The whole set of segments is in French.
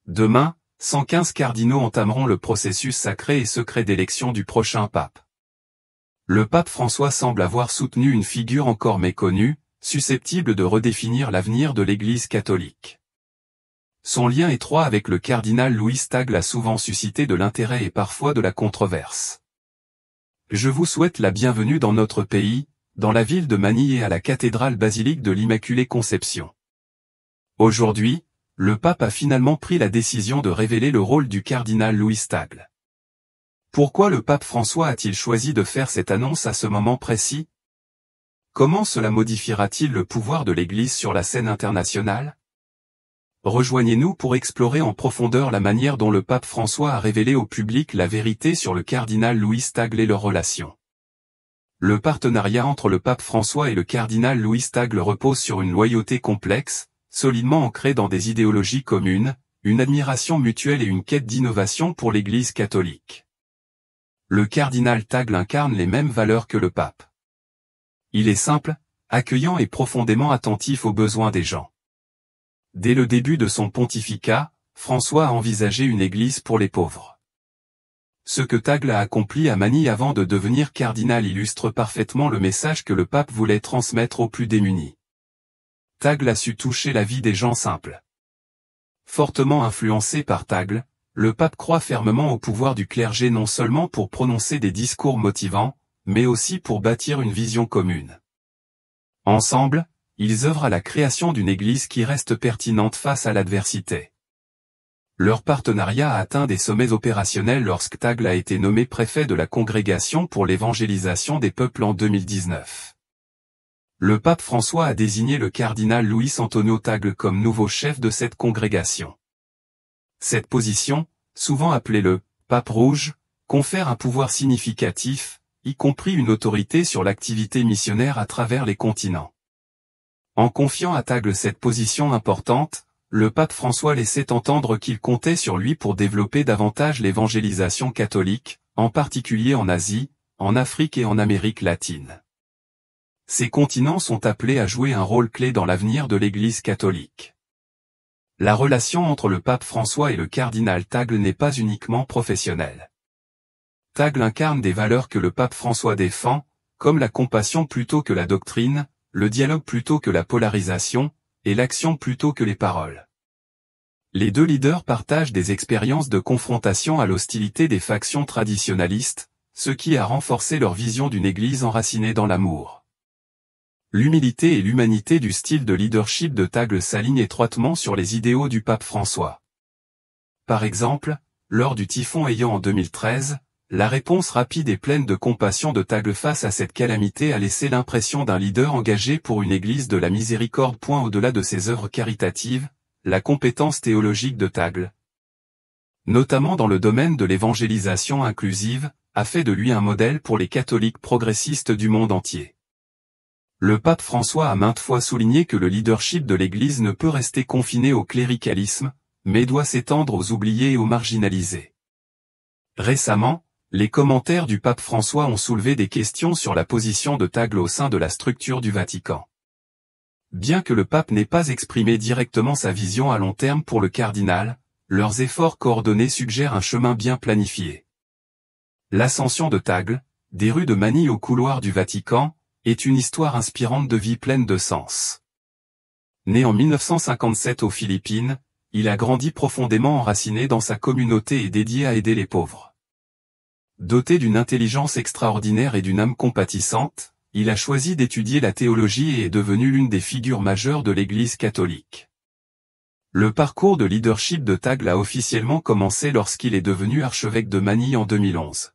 Demain, 115 cardinaux entameront le processus sacré et secret d'élection du prochain pape. Le pape François semble avoir soutenu une figure encore méconnue, susceptible de redéfinir l'avenir de l'Église catholique. Son lien étroit avec le cardinal Louis Tagle a souvent suscité de l'intérêt et parfois de la controverse. Je vous souhaite la bienvenue dans notre pays, dans la ville de Manille et à la cathédrale basilique de l'Immaculée Conception. Aujourd'hui, le pape a finalement pris la décision de révéler le rôle du cardinal Louis Tagle. Pourquoi le pape François a-t-il choisi de faire cette annonce à ce moment précis? Comment cela modifiera-t-il le pouvoir de l'Église sur la scène internationale? Rejoignez-nous pour explorer en profondeur la manière dont le pape François a révélé au public la vérité sur le cardinal Louis Tagle et leurs relations. Le partenariat entre le pape François et le cardinal Louis Tagle repose sur une loyauté complexe, solidement ancrée dans des idéologies communes, une admiration mutuelle et une quête d'innovation pour l'Église catholique. Le cardinal Tagle incarne les mêmes valeurs que le pape. Il est simple, accueillant et profondément attentif aux besoins des gens. Dès le début de son pontificat, François a envisagé une église pour les pauvres. Ce que Tagle a accompli à Manille avant de devenir cardinal illustre parfaitement le message que le pape voulait transmettre aux plus démunis. Tagle a su toucher la vie des gens simples. Fortement influencé par Tagle, le pape croit fermement au pouvoir du clergé non seulement pour prononcer des discours motivants, mais aussi pour bâtir une vision commune. Ensemble, ils œuvrent à la création d'une église qui reste pertinente face à l'adversité. Leur partenariat a atteint des sommets opérationnels lorsque Tagle a été nommé préfet de la Congrégation pour l'évangélisation des peuples en 2019. Le pape François a désigné le cardinal Luis Antonio Tagle comme nouveau chef de cette congrégation. Cette position, souvent appelée le « pape rouge », confère un pouvoir significatif, y compris une autorité sur l'activité missionnaire à travers les continents. En confiant à Tagle cette position importante, le pape François laissait entendre qu'il comptait sur lui pour développer davantage l'évangélisation catholique, en particulier en Asie, en Afrique et en Amérique latine. Ces continents sont appelés à jouer un rôle clé dans l'avenir de l'Église catholique. La relation entre le pape François et le cardinal Tagle n'est pas uniquement professionnelle. Tagle incarne des valeurs que le pape François défend, comme la compassion plutôt que la doctrine, le dialogue plutôt que la polarisation, et l'action plutôt que les paroles. Les deux leaders partagent des expériences de confrontation à l'hostilité des factions traditionalistes, ce qui a renforcé leur vision d'une Église enracinée dans l'amour. L'humilité et l'humanité du style de leadership de Tagle s'alignent étroitement sur les idéaux du pape François. Par exemple, lors du typhon Haiyan en 2013, la réponse rapide et pleine de compassion de Tagle face à cette calamité a laissé l'impression d'un leader engagé pour une Église de la miséricorde. Au-delà de ses œuvres caritatives, la compétence théologique de Tagle, notamment dans le domaine de l'évangélisation inclusive, a fait de lui un modèle pour les catholiques progressistes du monde entier. Le pape François a maintes fois souligné que le leadership de l'Église ne peut rester confiné au cléricalisme, mais doit s'étendre aux oubliés et aux marginalisés. Récemment, les commentaires du pape François ont soulevé des questions sur la position de Tagle au sein de la structure du Vatican. Bien que le pape n'ait pas exprimé directement sa vision à long terme pour le cardinal, leurs efforts coordonnés suggèrent un chemin bien planifié. L'ascension de Tagle, des rues de Manille aux couloirs du Vatican, est une histoire inspirante de vie pleine de sens. Né en 1957 aux Philippines, il a grandi profondément enraciné dans sa communauté et dédié à aider les pauvres. Doté d'une intelligence extraordinaire et d'une âme compatissante, il a choisi d'étudier la théologie et est devenu l'une des figures majeures de l'Église catholique. Le parcours de leadership de Tagle a officiellement commencé lorsqu'il est devenu archevêque de Manille en 2011.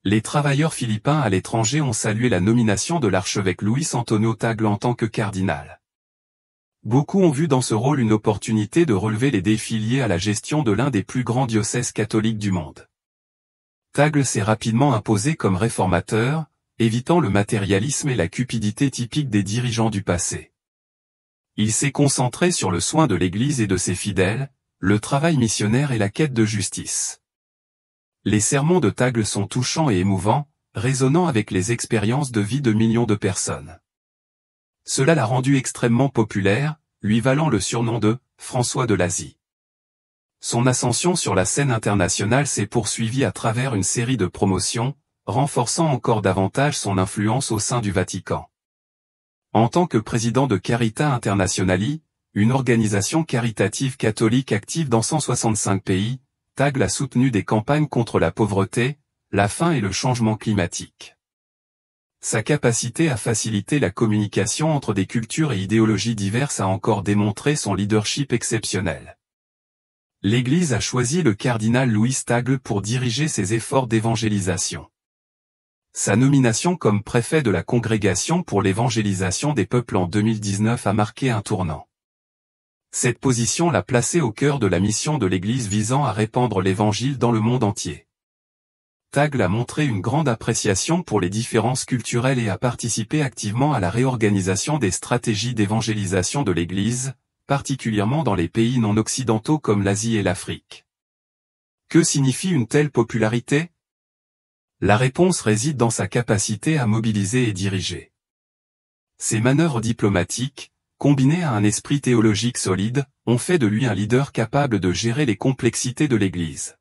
Les travailleurs philippins à l'étranger ont salué la nomination de l'archevêque Luis Antonio Tagle en tant que cardinal. Beaucoup ont vu dans ce rôle une opportunité de relever les défis liés à la gestion de l'un des plus grands diocèses catholiques du monde. Tagle s'est rapidement imposé comme réformateur, évitant le matérialisme et la cupidité typiques des dirigeants du passé. Il s'est concentré sur le soin de l'Église et de ses fidèles, le travail missionnaire et la quête de justice. Les sermons de Tagle sont touchants et émouvants, résonnant avec les expériences de vie de millions de personnes. Cela l'a rendu extrêmement populaire, lui valant le surnom de « François de l'Asie ». son ascension sur la scène internationale s'est poursuivie à travers une série de promotions, renforçant encore davantage son influence au sein du Vatican. En tant que président de Carita Internationali, une organisation caritative catholique active dans 165 pays, Tagle a soutenu des campagnes contre la pauvreté, la faim et le changement climatique. Sa capacité à faciliter la communication entre des cultures et idéologies diverses a encore démontré son leadership exceptionnel. L'Église a choisi le cardinal Louis Tagle pour diriger ses efforts d'évangélisation. Sa nomination comme préfet de la Congrégation pour l'évangélisation des peuples en 2019 a marqué un tournant. Cette position l'a placé au cœur de la mission de l'Église visant à répandre l'Évangile dans le monde entier. Tagle a montré une grande appréciation pour les différences culturelles et a participé activement à la réorganisation des stratégies d'évangélisation de l'Église, particulièrement dans les pays non occidentaux comme l'Asie et l'Afrique. Que signifie une telle popularité ? La réponse réside dans sa capacité à mobiliser et diriger. Ses manœuvres diplomatiques, combinées à un esprit théologique solide, ont fait de lui un leader capable de gérer les complexités de l'Église.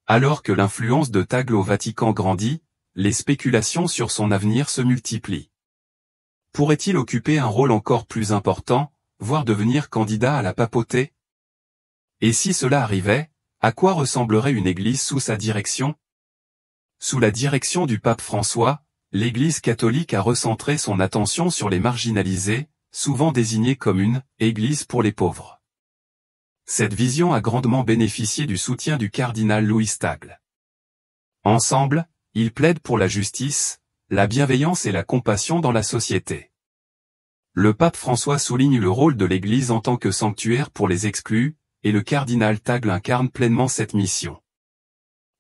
Alors que l'influence de Tagle au Vatican grandit, les spéculations sur son avenir se multiplient. Pourrait-il occuper un rôle encore plus important, voire devenir candidat à la papauté? Et si cela arrivait, à quoi ressemblerait une Église sous sa direction? Sous la direction du pape François, l'Église catholique a recentré son attention sur les marginalisés, souvent désignés comme une « Église pour les pauvres ». Cette vision a grandement bénéficié du soutien du cardinal Louis Tagle. Ensemble, ils plaident pour la justice, la bienveillance et la compassion dans la société. Le pape François souligne le rôle de l'Église en tant que sanctuaire pour les exclus, et le cardinal Tagle incarne pleinement cette mission.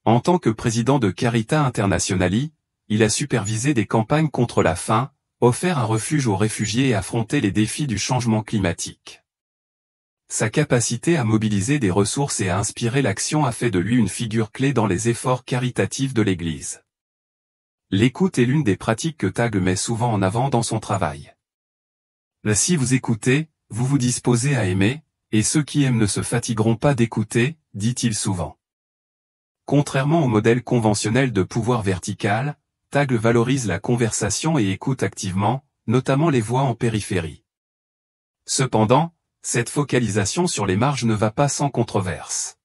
En tant que président de Carita Internationali, il a supervisé des campagnes contre la faim, offert un refuge aux réfugiés et affronté les défis du changement climatique. Sa capacité à mobiliser des ressources et à inspirer l'action a fait de lui une figure clé dans les efforts caritatifs de l'Église. L'écoute est l'une des pratiques que Tagle met souvent en avant dans son travail. Si vous écoutez, vous vous disposez à aimer, et ceux qui aiment ne se fatigueront pas d'écouter, dit-il souvent. Contrairement au modèle conventionnel de pouvoir vertical, Tagle valorise la conversation et écoute activement, notamment les voix en périphérie. Cependant, cette focalisation sur les marges ne va pas sans controverse.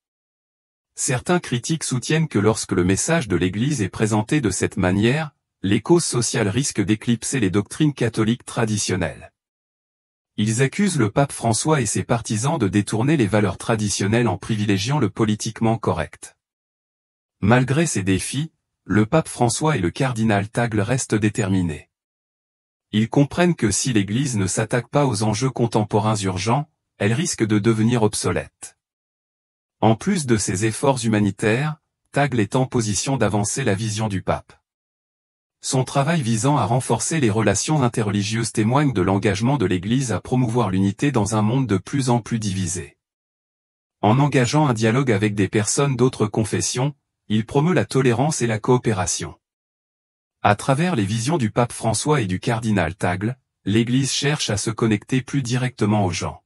Certains critiques soutiennent que lorsque le message de l'Église est présenté de cette manière, les causes sociales risquent d'éclipser les doctrines catholiques traditionnelles. Ils accusent le pape François et ses partisans de détourner les valeurs traditionnelles en privilégiant le politiquement correct. Malgré ces défis, le pape François et le cardinal Tagle restent déterminés. Ils comprennent que si l'Église ne s'attaque pas aux enjeux contemporains urgents, elle risque de devenir obsolète. En plus de ses efforts humanitaires, Tagle est en position d'avancer la vision du pape. Son travail visant à renforcer les relations interreligieuses témoigne de l'engagement de l'Église à promouvoir l'unité dans un monde de plus en plus divisé. En engageant un dialogue avec des personnes d'autres confessions, il promeut la tolérance et la coopération. À travers les visions du pape François et du cardinal Tagle, l'Église cherche à se connecter plus directement aux gens.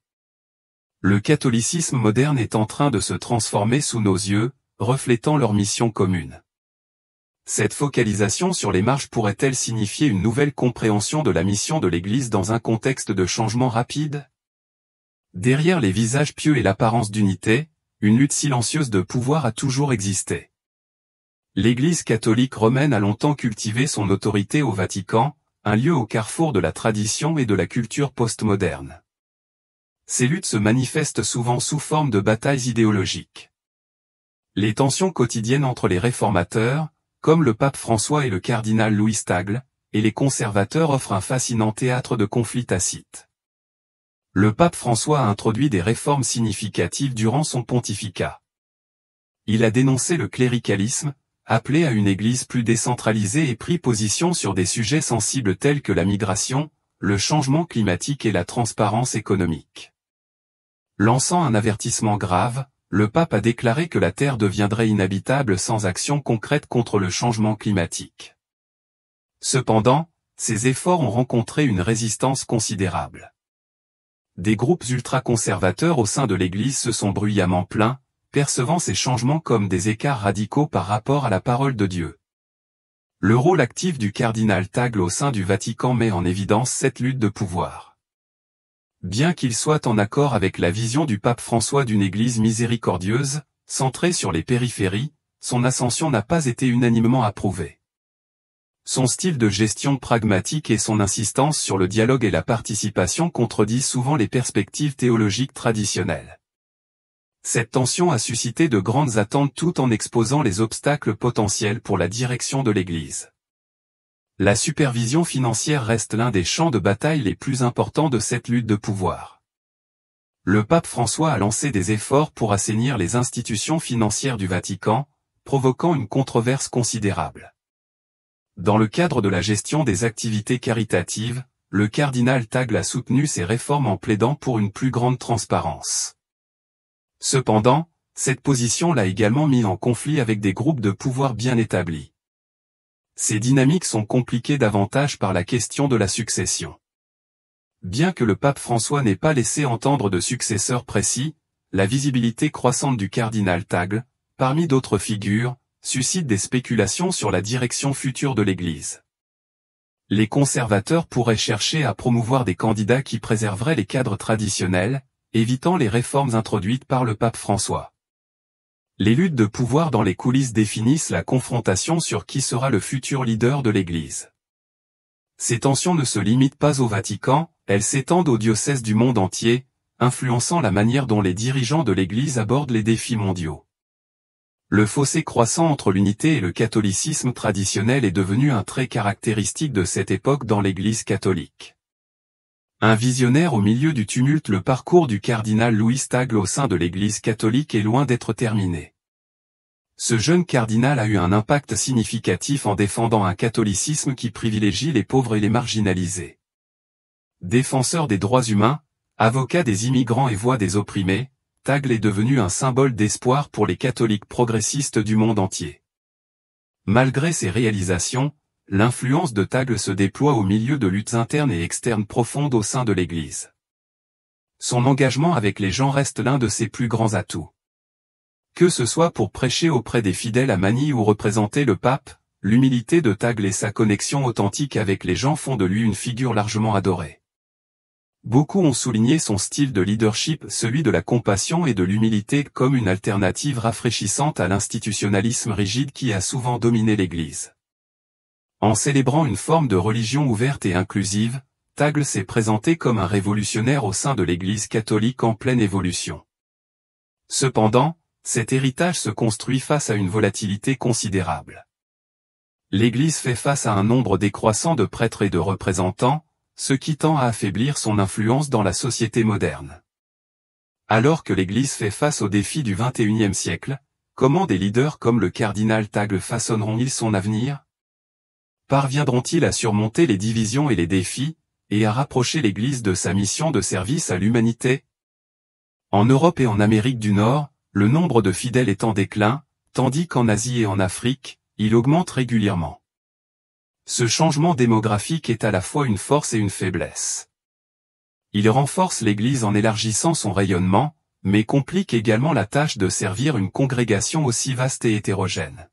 Le catholicisme moderne est en train de se transformer sous nos yeux, reflétant leur mission commune. Cette focalisation sur les marges pourrait-elle signifier une nouvelle compréhension de la mission de l'Église dans un contexte de changement rapide? Derrière les visages pieux et l'apparence d'unité, une lutte silencieuse de pouvoir a toujours existé. L'Église catholique romaine a longtemps cultivé son autorité au Vatican, un lieu au carrefour de la tradition et de la culture postmoderne. Ces luttes se manifestent souvent sous forme de batailles idéologiques. Les tensions quotidiennes entre les réformateurs, comme le pape François et le cardinal Louis Tagle, et les conservateurs offrent un fascinant théâtre de conflits tacites. Le pape François a introduit des réformes significatives durant son pontificat. Il a dénoncé le cléricalisme, appelé à une Église plus décentralisée et pris position sur des sujets sensibles tels que la migration, le changement climatique et la transparence économique. Lançant un avertissement grave, le pape a déclaré que la Terre deviendrait inhabitable sans action concrète contre le changement climatique. Cependant, ces efforts ont rencontré une résistance considérable. Des groupes ultra-conservateurs au sein de l'Église se sont bruyamment plaints, percevant ces changements comme des écarts radicaux par rapport à la parole de Dieu. Le rôle actif du cardinal Tagle au sein du Vatican met en évidence cette lutte de pouvoir. Bien qu'il soit en accord avec la vision du pape François d'une Église miséricordieuse, centrée sur les périphéries, son ascension n'a pas été unanimement approuvée. Son style de gestion pragmatique et son insistance sur le dialogue et la participation contredisent souvent les perspectives théologiques traditionnelles. Cette tension a suscité de grandes attentes tout en exposant les obstacles potentiels pour la direction de l'Église. La supervision financière reste l'un des champs de bataille les plus importants de cette lutte de pouvoir. Le pape François a lancé des efforts pour assainir les institutions financières du Vatican, provoquant une controverse considérable. Dans le cadre de la gestion des activités caritatives, le cardinal Tagle a soutenu ces réformes en plaidant pour une plus grande transparence. Cependant, cette position l'a également mis en conflit avec des groupes de pouvoir bien établis. Ces dynamiques sont compliquées davantage par la question de la succession. Bien que le pape François n'ait pas laissé entendre de successeur précis, la visibilité croissante du cardinal Tagle, parmi d'autres figures, suscite des spéculations sur la direction future de l'Église. Les conservateurs pourraient chercher à promouvoir des candidats qui préserveraient les cadres traditionnels, évitant les réformes introduites par le pape François. Les luttes de pouvoir dans les coulisses définissent la confrontation sur qui sera le futur leader de l'Église. Ces tensions ne se limitent pas au Vatican, elles s'étendent aux diocèses du monde entier, influençant la manière dont les dirigeants de l'Église abordent les défis mondiaux. Le fossé croissant entre l'unité et le catholicisme traditionnel est devenu un trait caractéristique de cette époque dans l'Église catholique. Un visionnaire au milieu du tumulte, le parcours du cardinal Louis Tagle au sein de l'Église catholique est loin d'être terminé. Ce jeune cardinal a eu un impact significatif en défendant un catholicisme qui privilégie les pauvres et les marginalisés. Défenseur des droits humains, avocat des immigrants et voix des opprimés, Tagle est devenu un symbole d'espoir pour les catholiques progressistes du monde entier. Malgré ses réalisations, l'influence de Tagle se déploie au milieu de luttes internes et externes profondes au sein de l'Église. Son engagement avec les gens reste l'un de ses plus grands atouts. Que ce soit pour prêcher auprès des fidèles à Manille ou représenter le pape, l'humilité de Tagle et sa connexion authentique avec les gens font de lui une figure largement adorée. Beaucoup ont souligné son style de leadership, celui de la compassion et de l'humilité, comme une alternative rafraîchissante à l'institutionnalisme rigide qui a souvent dominé l'Église. En célébrant une forme de religion ouverte et inclusive, Tagle s'est présenté comme un révolutionnaire au sein de l'Église catholique en pleine évolution. Cependant, cet héritage se construit face à une volatilité considérable. L'Église fait face à un nombre décroissant de prêtres et de représentants, ce qui tend à affaiblir son influence dans la société moderne. Alors que l'Église fait face aux défis du XXIe siècle, comment des leaders comme le cardinal Tagle façonneront-ils son avenir ? Parviendront-ils à surmonter les divisions et les défis, et à rapprocher l'Église de sa mission de service à l'humanité ? En Europe et en Amérique du Nord, le nombre de fidèles est en déclin, tandis qu'en Asie et en Afrique, il augmente régulièrement. Ce changement démographique est à la fois une force et une faiblesse. Il renforce l'Église en élargissant son rayonnement, mais complique également la tâche de servir une congrégation aussi vaste et hétérogène.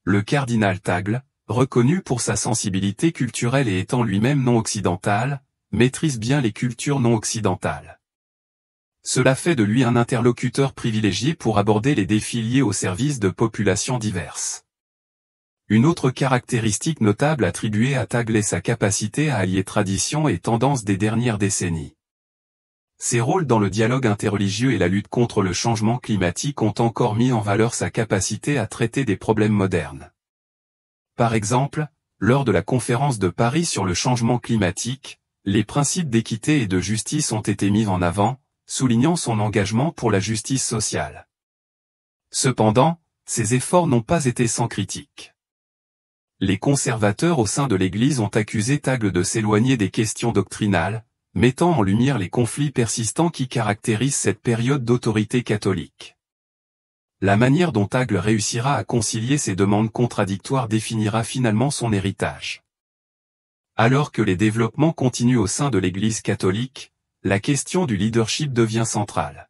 Le cardinal Tagle, reconnu pour sa sensibilité culturelle et étant lui-même non occidental, maîtrise bien les cultures non occidentales. Cela fait de lui un interlocuteur privilégié pour aborder les défis liés au service de populations diverses. Une autre caractéristique notable attribuée à Tagle est sa capacité à allier tradition et tendance des dernières décennies. Ses rôles dans le dialogue interreligieux et la lutte contre le changement climatique ont encore mis en valeur sa capacité à traiter des problèmes modernes. Par exemple, lors de la conférence de Paris sur le changement climatique, les principes d'équité et de justice ont été mis en avant, soulignant son engagement pour la justice sociale. Cependant, ses efforts n'ont pas été sans critique. Les conservateurs au sein de l'Église ont accusé Tagle de s'éloigner des questions doctrinales, mettant en lumière les conflits persistants qui caractérisent cette période d'autorité catholique. La manière dont Tagle réussira à concilier ces demandes contradictoires définira finalement son héritage. Alors que les développements continuent au sein de l'Église catholique, la question du leadership devient centrale.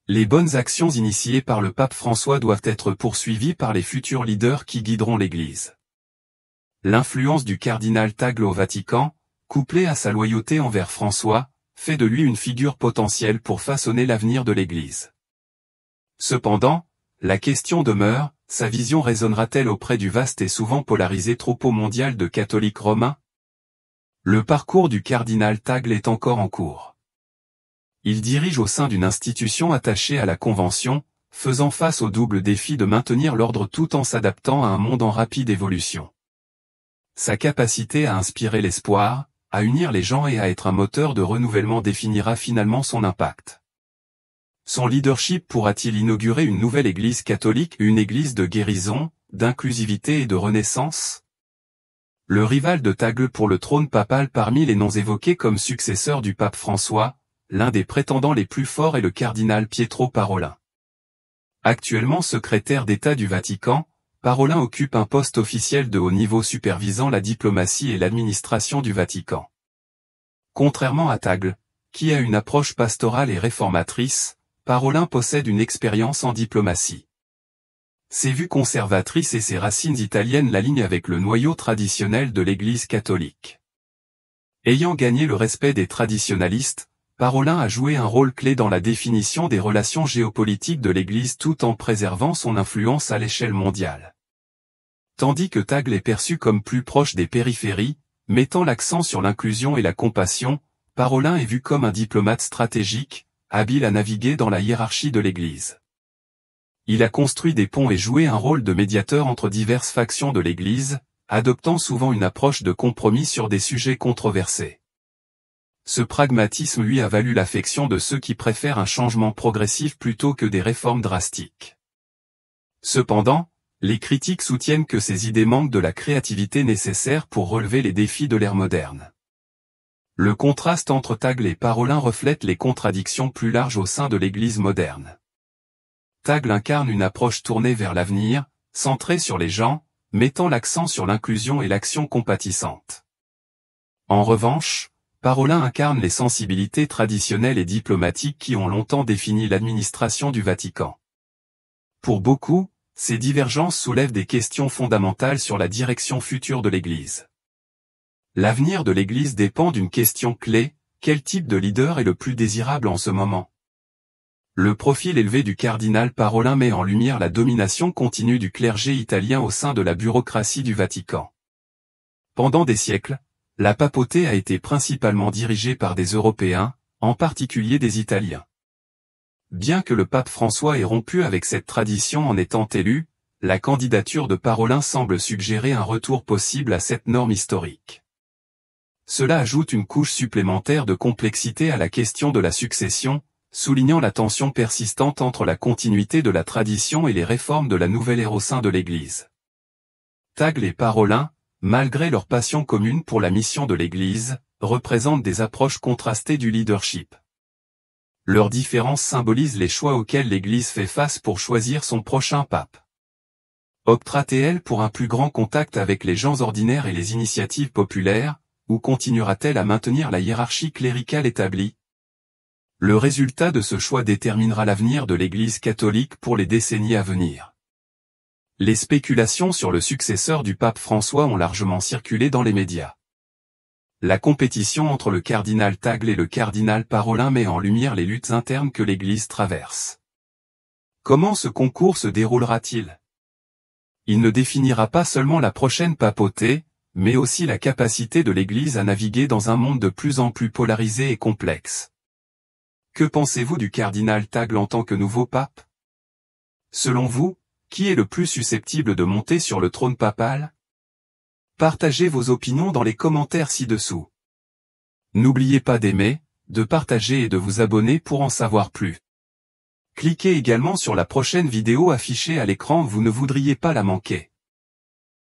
Les bonnes actions initiées par le pape François doivent être poursuivies par les futurs leaders qui guideront l'Église. L'influence du cardinal Tagle au Vatican, couplée à sa loyauté envers François, fait de lui une figure potentielle pour façonner l'avenir de l'Église. Cependant, la question demeure, sa vision résonnera-t-elle auprès du vaste et souvent polarisé troupeau mondial de catholiques romains? Le parcours du cardinal Tagle est encore en cours. Il dirige au sein d'une institution attachée à la Convention, faisant face au double défi de maintenir l'ordre tout en s'adaptant à un monde en rapide évolution. Sa capacité à inspirer l'espoir, à unir les gens et à être un moteur de renouvellement définira finalement son impact. Son leadership pourra-t-il inaugurer une nouvelle Église catholique, une Église de guérison, d'inclusivité et de renaissance? Le rival de Tagle pour le trône papal parmi les noms évoqués comme successeur du pape François, l'un des prétendants les plus forts est le cardinal Pietro Parolin. Actuellement secrétaire d'État du Vatican, Parolin occupe un poste officiel de haut niveau supervisant la diplomatie et l'administration du Vatican. Contrairement à Tagle, qui a une approche pastorale et réformatrice, Parolin possède une expérience en diplomatie. Ses vues conservatrices et ses racines italiennes l'alignent avec le noyau traditionnel de l'Église catholique. Ayant gagné le respect des traditionalistes, Parolin a joué un rôle clé dans la définition des relations géopolitiques de l'Église tout en préservant son influence à l'échelle mondiale. Tandis que Tagle est perçu comme plus proche des périphéries, mettant l'accent sur l'inclusion et la compassion, Parolin est vu comme un diplomate stratégique, habile à naviguer dans la hiérarchie de l'Église. Il a construit des ponts et joué un rôle de médiateur entre diverses factions de l'Église, adoptant souvent une approche de compromis sur des sujets controversés. Ce pragmatisme lui a valu l'affection de ceux qui préfèrent un changement progressif plutôt que des réformes drastiques. Cependant, les critiques soutiennent que ces idées manquent de la créativité nécessaire pour relever les défis de l'ère moderne. Le contraste entre Tagle et Parolin reflète les contradictions plus larges au sein de l'Église moderne. Tagle incarne une approche tournée vers l'avenir, centrée sur les gens, mettant l'accent sur l'inclusion et l'action compatissante. En revanche, Parolin incarne les sensibilités traditionnelles et diplomatiques qui ont longtemps défini l'administration du Vatican. Pour beaucoup, ces divergences soulèvent des questions fondamentales sur la direction future de l'Église. L'avenir de l'Église dépend d'une question clé, quel type de leader est le plus désirable en ce moment? Le profil élevé du cardinal Parolin met en lumière la domination continue du clergé italien au sein de la bureaucratie du Vatican. Pendant des siècles, la papauté a été principalement dirigée par des Européens, en particulier des Italiens. Bien que le pape François ait rompu avec cette tradition en étant élu, la candidature de Parolin semble suggérer un retour possible à cette norme historique. Cela ajoute une couche supplémentaire de complexité à la question de la succession, soulignant la tension persistante entre la continuité de la tradition et les réformes de la nouvelle ère au sein de l'Église. Tagle et Parolin, malgré leur passion commune pour la mission de l'Église, représentent des approches contrastées du leadership. Leurs différences symbolisent les choix auxquels l'Église fait face pour choisir son prochain pape. Optera-t-elle pour un plus grand contact avec les gens ordinaires et les initiatives populaires, ou continuera-t-elle à maintenir la hiérarchie cléricale établie? Le résultat de ce choix déterminera l'avenir de l'Église catholique pour les décennies à venir. Les spéculations sur le successeur du pape François ont largement circulé dans les médias. La compétition entre le cardinal Tagle et le cardinal Parolin met en lumière les luttes internes que l'Église traverse. Comment ce concours se déroulera-t-il? Il ne définira pas seulement la prochaine papauté, mais aussi la capacité de l'Église à naviguer dans un monde de plus en plus polarisé et complexe. Que pensez-vous du cardinal Tagle en tant que nouveau pape? Selon vous, qui est le plus susceptible de monter sur le trône papal? Partagez vos opinions dans les commentaires ci-dessous. N'oubliez pas d'aimer, de partager et de vous abonner pour en savoir plus. Cliquez également sur la prochaine vidéo affichée à l'écran, vous ne voudriez pas la manquer.